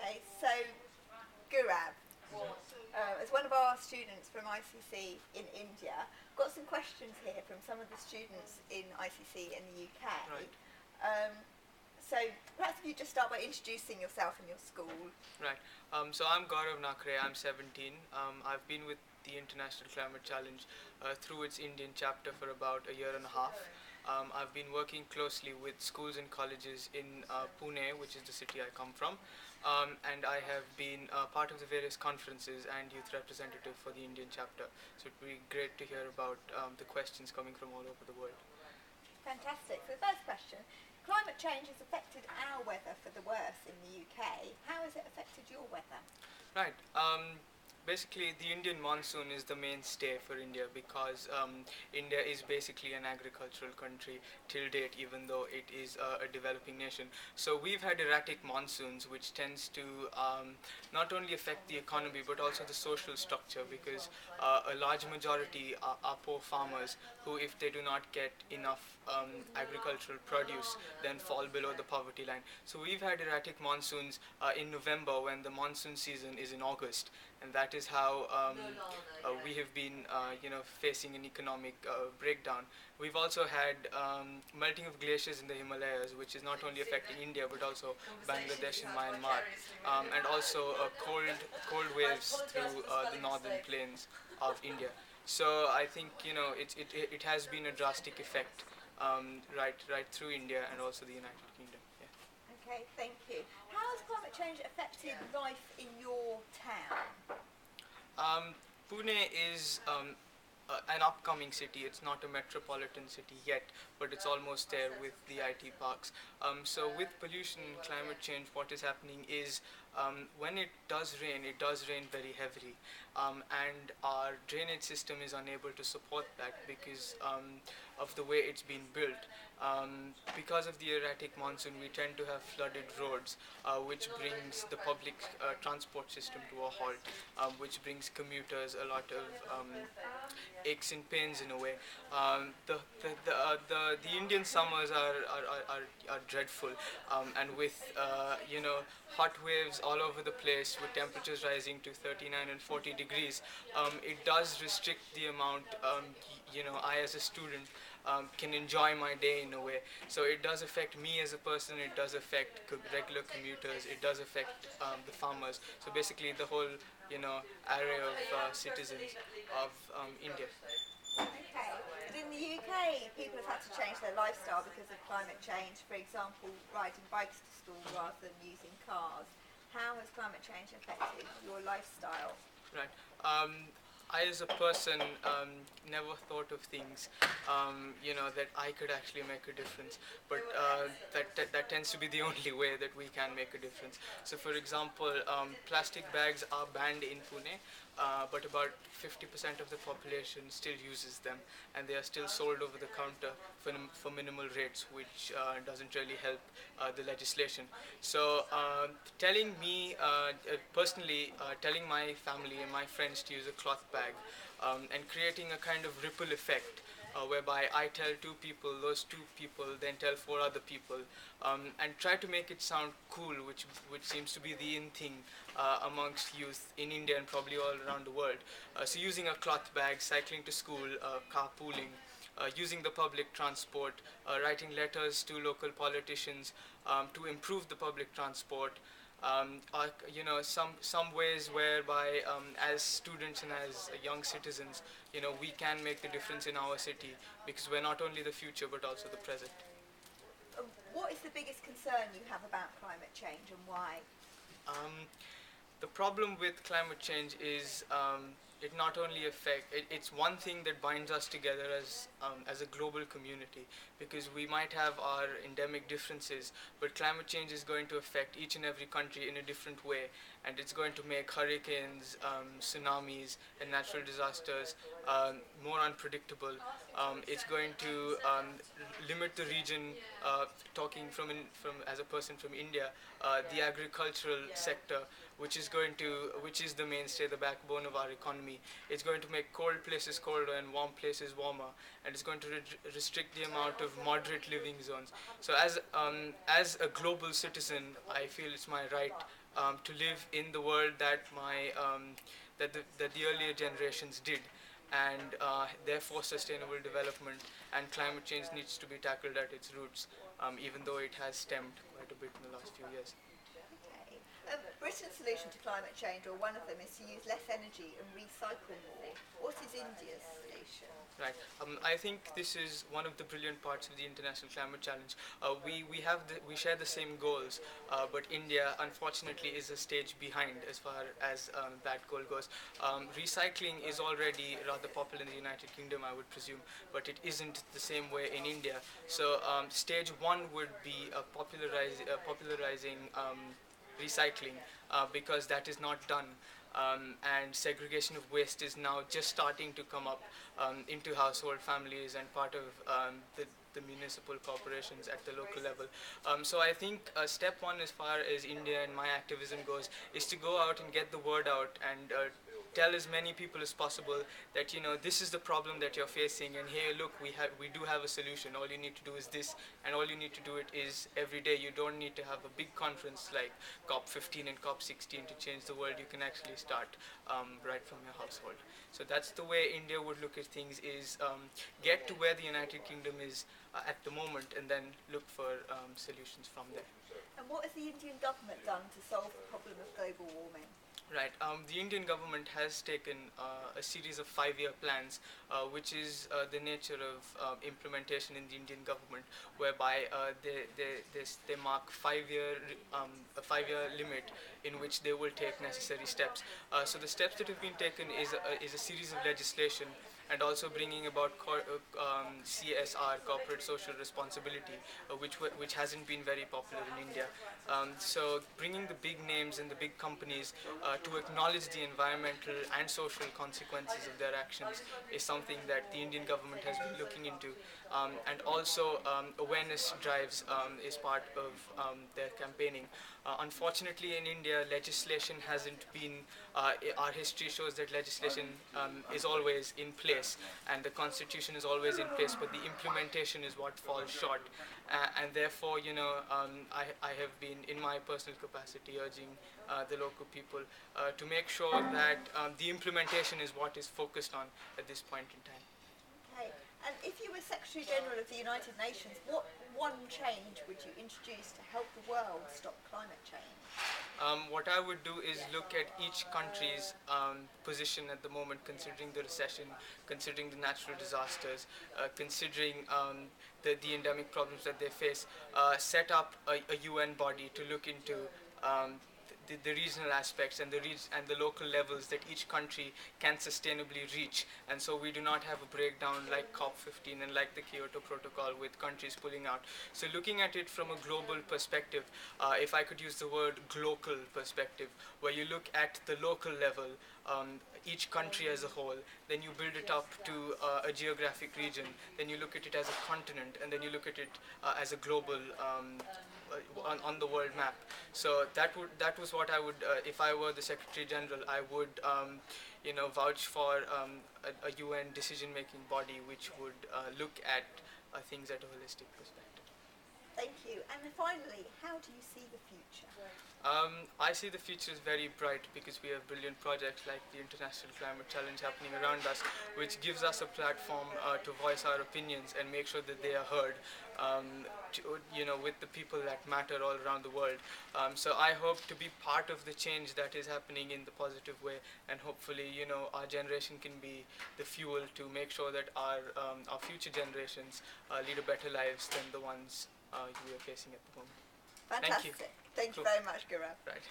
Okay, so Gaurav, as one of our students from ICC in India, got some questions here from some of the students in ICC in the UK. Right. Um, so perhaps if you just start by introducing yourself and your school. Right. So I'm Gaurav Nakhare. I'm 17. I've been with the International Climate Challenge through its Indian chapter for about a year and a half. I've been working closely with schools and colleges in Pune, which is the city I come from, and I have been part of the various conferences and youth representative for the Indian chapter. So it'd be great to hear about the questions coming from all over the world. Fantastic. So the first question, climate change has affected our weather for the worse in the UK. How has it affected your weather? Right. Basically, the Indian monsoon is the mainstay for India because India is basically an agricultural country till date, even though it is a developing nation. So we've had erratic monsoons, which tends to not only affect the economy but also the social structure because a large majority are poor farmers who, if they do not get enough agricultural produce, then fall below the poverty line. So we've had erratic monsoons in November when the monsoon season is in August, and that is how we have been, facing an economic breakdown. We've also had melting of glaciers in the Himalayas, which is not only affecting India but also Bangladesh and Myanmar, and also cold waves through the northern plains of India. So I think it has been a drastic effect right through India and also the United Kingdom. Yeah. Okay, thank you. How has climate change affected life in your town? Pune is an upcoming city. It's not a metropolitan city yet, but it's almost there with the IT parks. So with pollution and climate change, what is happening is when it does rain very heavily, and our drainage system is unable to support that because of the way it's been built. Because of the erratic monsoon, we tend to have flooded roads, which brings the public transport system to a halt, which brings commuters a lot of aches and pains in a way. The Indian summers are dreadful, and with hot waves all over the place, with temperatures rising to 39 and 40 degrees, it does restrict the amount I as a student can enjoy my day in a way. So it does affect me as a person, it does affect regular commuters, it does affect the farmers. So basically the whole array of citizens of India. Okay, but in the UK, people have had to change their lifestyle because of climate change. For example, riding bikes to school rather than using cars. How has climate change affected your lifestyle? Right. I, as a person, never thought of things, that I could actually make a difference. But that tends to be the only way that we can make a difference. So, for example, plastic bags are banned in Pune, but about 50% of the population still uses them, and they are still sold over the counter for minimal rates, which doesn't really help the legislation. So, telling me personally, telling my family and my friends to use a cloth bag, and creating a kind of ripple effect. Whereby I tell two people, those two people then tell four other people, and try to make it sound cool, which seems to be the in thing amongst youth in India and probably all around the world. So using a cloth bag, cycling to school, carpooling, using the public transport, writing letters to local politicians to improve the public transport. Are some ways whereby as students and as young citizens, we can make the difference in our city because we're not only the future but also the present. What is the biggest concern you have about climate change and why? Um, the problem with climate change is it not only it's one thing that binds us together as a global community, because we might have our endemic differences, but climate change is going to affect each and every country in a different way, and it's going to make hurricanes, tsunamis, and natural disasters more unpredictable. It's going to limit the region. Talking from as a person from India, the agricultural sector, which is the mainstay, the backbone of our economy. It's going to make cold places colder and warm places warmer, and it's going to restrict the amount of moderate living zones. So as a global citizen, I feel it's my right to live in the world that that the earlier generations did, and therefore sustainable development and climate change needs to be tackled at its roots, even though it has stemmed quite a bit in the last few years. Okay. Britain's solution to climate change, or one of them, is to use less energy and recycle more. What is India's solution? Right. I think this is one of the brilliant parts of the International Climate Challenge. We share the same goals, but India unfortunately is a stage behind as far as that goal goes. Recycling is already rather popular in the United Kingdom, I would presume, but it isn't the same way in India. So stage one would be popularizing recycling, because that is not done. And segregation of waste is now just starting to come up into household families and part of the municipal corporations at the local level. So I think step one, as far as India and my activism goes, is to go out and get the word out and tell as many people as possible that, you know, this is the problem that you're facing, and hey, look, we do have a solution. All you need to do is this, and all you need to do it is every day. You don't need to have a big conference like COP15 and COP16 to change the world. You can actually start right from your household. So that's the way India would look at things: is get to where the United Kingdom is at the moment, and then look for solutions from there. And what has the Indian government done to solve the problem of global warming? Right. The Indian government has taken a series of 5-year plans, which is the nature of implementation in the Indian government, whereby they mark a 5-year limit in which they will take necessary steps. So the steps that have been taken is a series of legislation, and also bringing about CSR, corporate social responsibility, which hasn't been very popular in India. So bringing the big names and the big companies to acknowledge the environmental and social consequences of their actions is something that the Indian government has been looking into. And also awareness drives is part of their campaigning. Unfortunately, in India, legislation hasn't been, our history shows that legislation is always in place, and the constitution is always in place, but the implementation is what falls short. And therefore, you know, I have been, in my personal capacity, urging the local people to make sure that the implementation is what is focused on at this point in time. Okay. And if you were Secretary General of the United Nations, what one change would you introduce to help the world stop climate change? What I would do is look at each country's position at the moment, considering the recession, considering the natural disasters, considering the endemic problems that they face, set up a UN body to look into the regional aspects and the local levels that each country can sustainably reach, and so we do not have a breakdown like COP15 and like the Kyoto Protocol with countries pulling out. So looking at it from a global perspective, if I could use the word glocal perspective, where you look at the local level, each country as a whole, then you build it up to a geographic region, then you look at it as a continent, and then you look at it as a global on the world map. So that was what I would, if I were the Secretary General, I would vouch for a UN decision-making body which would look at things at a holistic perspective. Thank you. And then finally, how do you see the future? I see the future is very bright because we have brilliant projects like the International Climate Challenge happening around us, which gives us a platform to voice our opinions and make sure that they are heard, with the people that matter all around the world. So I hope to be part of the change that is happening in the positive way, and hopefully, our generation can be the fuel to make sure that our future generations lead a better lives than the ones we are facing at the moment. Fantastic. Thank you Cool. very much, Gaurav. Right.